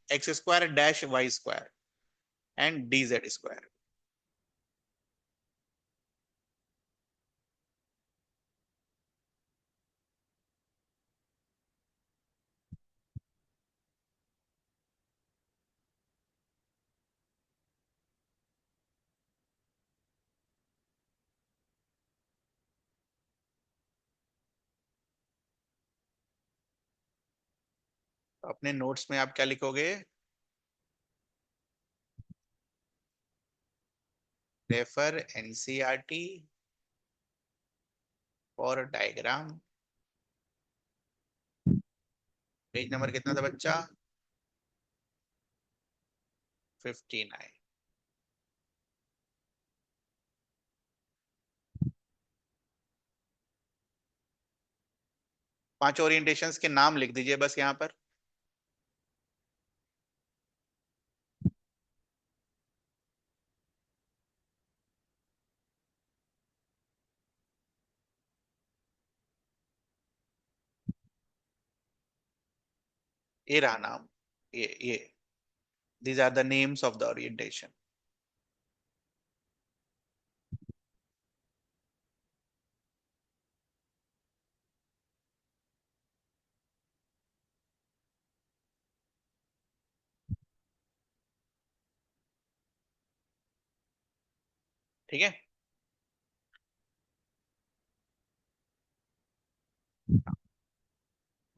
X square dash Y square, and D Z square. तो अपने नोट्स में आप क्या लिखोगे? Refer NCERT for diagram. Page number कितना था बच्चा? 59। 5 ओरिएंटेशंस के नाम लिख दीजिए बस यहाँ पर। ये रहा नाम, ये these are the names of the orientation। ठीक है।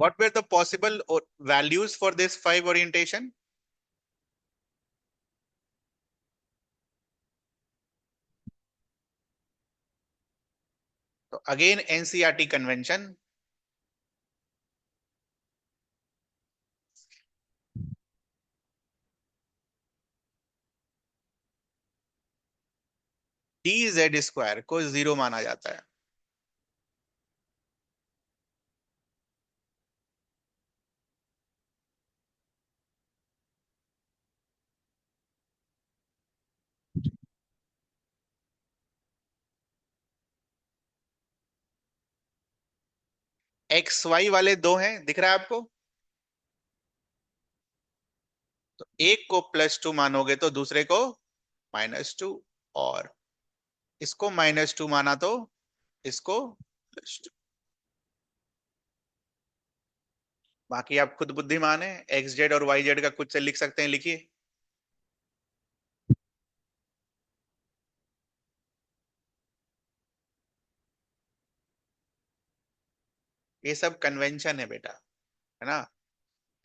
What were the possible values for this 5 orientation? तो again NCERT convention, D Z square को जीरो माना जाता है। एक्स वाई वाले दो हैं, दिख रहा है आपको? तो एक को +2 मानोगे तो दूसरे को -2, और इसको -2 माना तो इसको +2। बाकी आप खुद बुद्धिमान है, एक्स जेड और वाई जेड का खुद से लिख सकते हैं, लिखिए। ये सब कन्वेंशन है बेटा, है ना।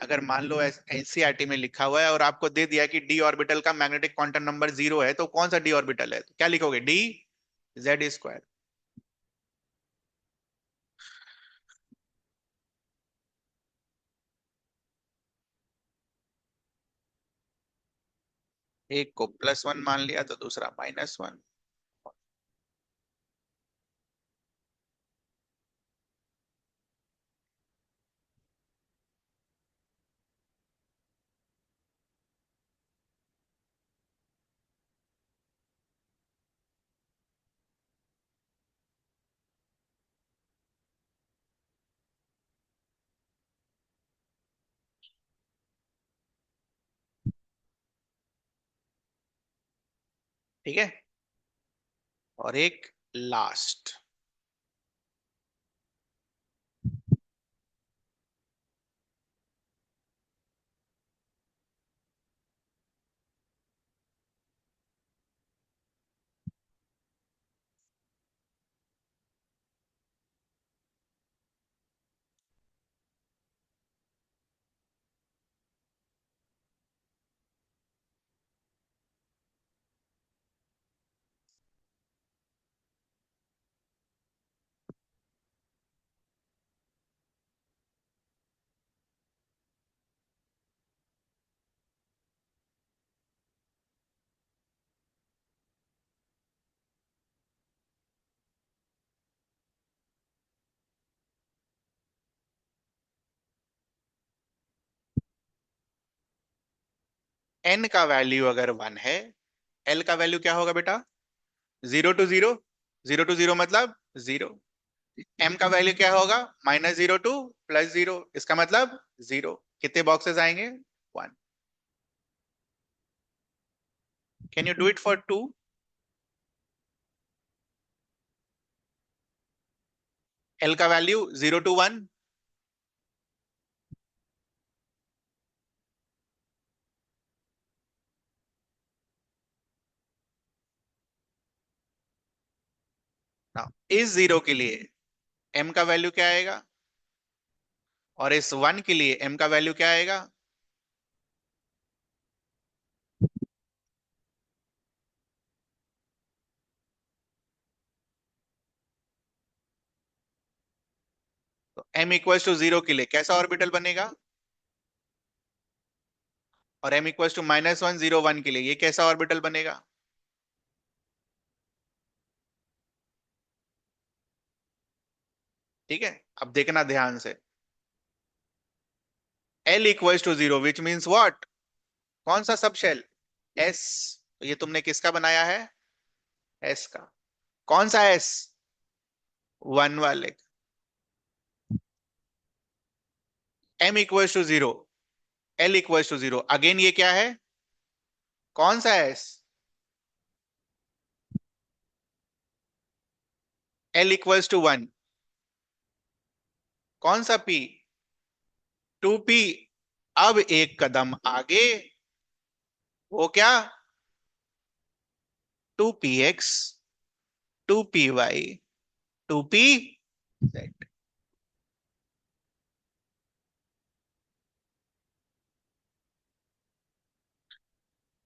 अगर मान लो एनसीईआरटी में लिखा हुआ है और आपको दे दिया कि डी ऑर्बिटल का मैग्नेटिक क्वांटम नंबर 0 है, तो कौन सा डी ऑर्बिटल है, तो क्या लिखोगे? D Z square. एक को +1 मान लिया तो दूसरा -1। ठीक है। और एक लास्ट, एन का वैल्यू अगर 1 है, एल का वैल्यू क्या होगा बेटा? 0 to 0। 0 to 0 मतलब 0। एम का वैल्यू क्या होगा? -0 to +0, इसका मतलब 0। कितने बॉक्सेस आएंगे? 1। Can you do it for 2? L का वैल्यू 0 to 1। इस 0 के लिए एम का वैल्यू क्या आएगा, और इस 1 के लिए एम का वैल्यू क्या आएगा? तो m = 0 के लिए कैसा ऑर्बिटल बनेगा? और m = -1 0 1 के लिए ये कैसा ऑर्बिटल बनेगा? ठीक है, अब देखना ध्यान से। l = 0 which means what? कौन सा सब शेल? s। तो ये तुमने किसका बनाया है? s का। कौन सा s? 1 वाले। m = 0, l = 0, अगेन ये क्या है? कौन सा s? l = 1, कौन सा p? 2p। अब एक कदम आगे, वो क्या? 2px, 2py, 2pz।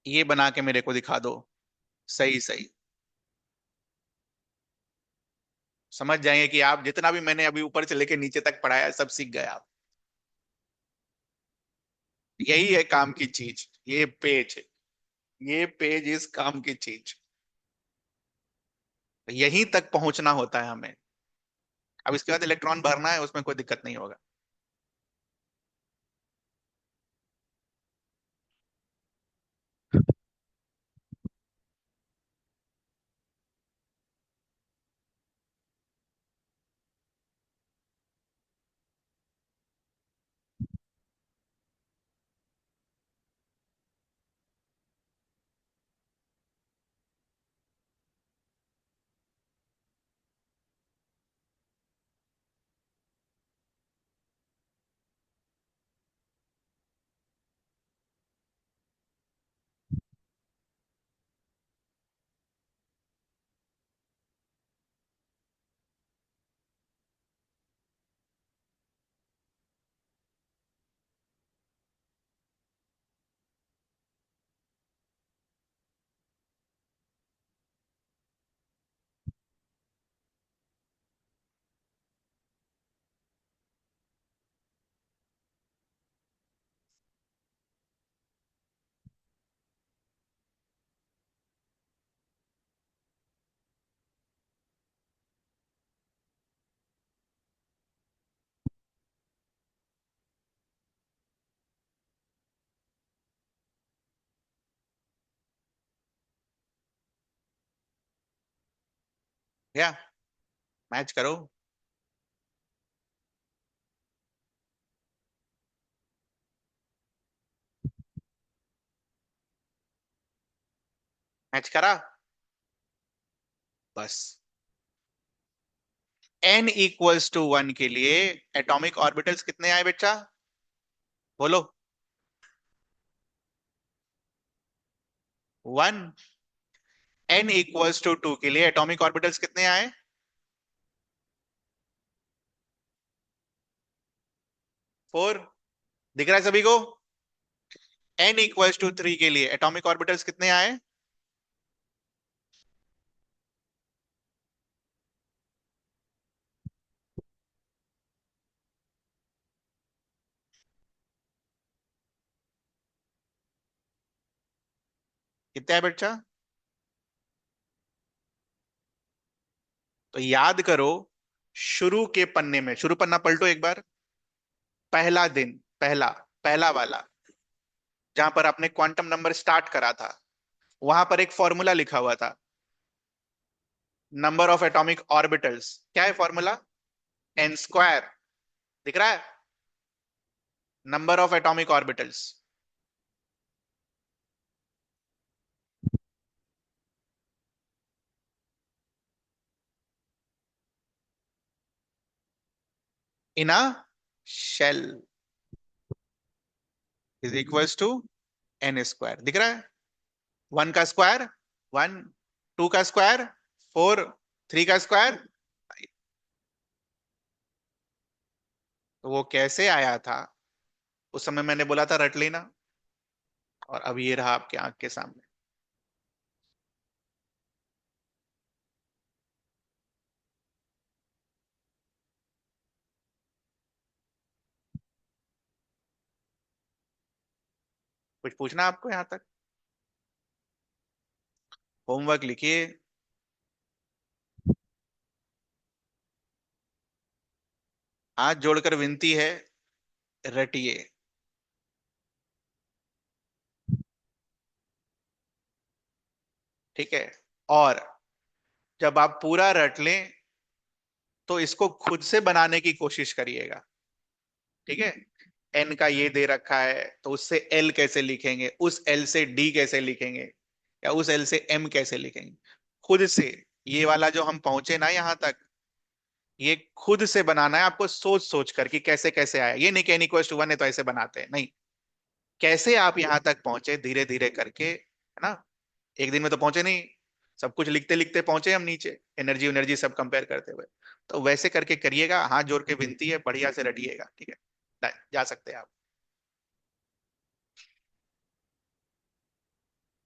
ये बना के मेरे को दिखा दो। सही सही। समझ जाएंगे कि आप जितना भी मैंने अभी ऊपर से लेके नीचे तक पढ़ाया सब सीख गए आप। यही है काम की चीज, ये पेज है। ये पेज इस काम की चीज। यहीं तक पहुंचना होता है हमें। अब इसके बाद इलेक्ट्रॉन भरना है, उसमें कोई दिक्कत नहीं होगा। या मैच करो। मैच करा। बस। n = 1 के लिए एटॉमिक ऑर्बिटल्स कितने आए बेटा? बोलो। 1। n = 2 के लिए एटॉमिक ऑर्बिटल्स कितने आए? 4। दिख रहा है सभी को? n = 3 के लिए एटॉमिक ऑर्बिटल्स कितने आए? 'कितने आए बेटा? तो याद करो, शुरू के पन्ने में, शुरू पन्ना पलटो एक बार। पहला दिन, पहला, पहला वाला। जहां पर आपने क्वांटम नंबर स्टार्ट करा था, वहां पर एक फॉर्मूला लिखा हुआ था, नंबर ऑफ एटॉमिक ऑर्बिटल्स। क्या है फॉर्मूला? N square. दिख रहा है? Number of atomic orbitals. In a shell is equals to N square. दिख रहा है? वन का स्क्वायर वन, टू का स्क्वायर फोर, थ्री का स्क्वायर। तो वो कैसे आया था? उस समय मैंने बोला था रट लेना, और अब ये रहा आपके आंख के सामने। कुछ पूछना आपको यहां तक? होमवर्क लिखिए। हाथ जोड़कर विनती है, रटिए। ठीक है? और जब आप पूरा रट लें तो इसको खुद से बनाने की कोशिश करिएगा। ठीक है? एन का ये दे रखा है, तो उससे एल कैसे लिखेंगे, उस एल से डी कैसे लिखेंगे, या उस एल से एम कैसे लिखेंगे, खुद से। ये वाला जो हम पहुंचे ना यहां तक, ये खुद से बनाना है आपको, सोच सोच कर कि कैसे कैसे आया। ये नहीं कि n इक्वल टू वन है तो ऐसे बनाते हैं, नहीं। कैसे आप यहां तक पहुंचे धीरे धीरे करके, है ना? एक दिन में तो पहुंचे नहीं, सब कुछ लिखते लिखते पहुंचे हम नीचे, एनर्जी एनर्जी सब कंपेयर करते हुए। तो वैसे करके करिएगा, हाथ जोड़ के विनती है, बढ़िया से रटिएगा। ठीक है? जा सकते हैं आप।